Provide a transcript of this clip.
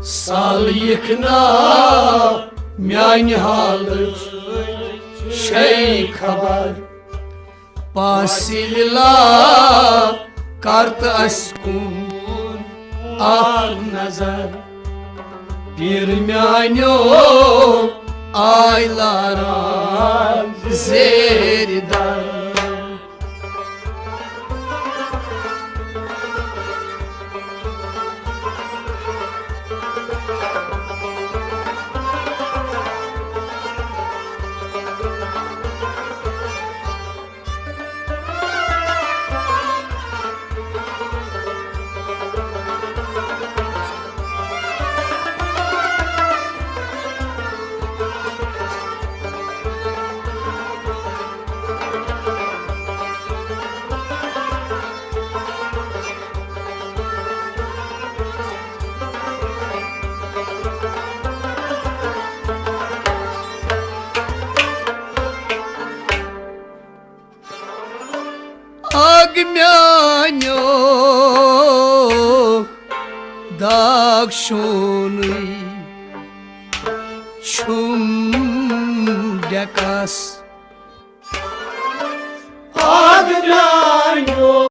Sal yıkna miani halır şey kabar Pasilila kart askun ah nazar Bir mianyo aylara zerdar Agmyanyo dakshoni chum dekas Agmyanyo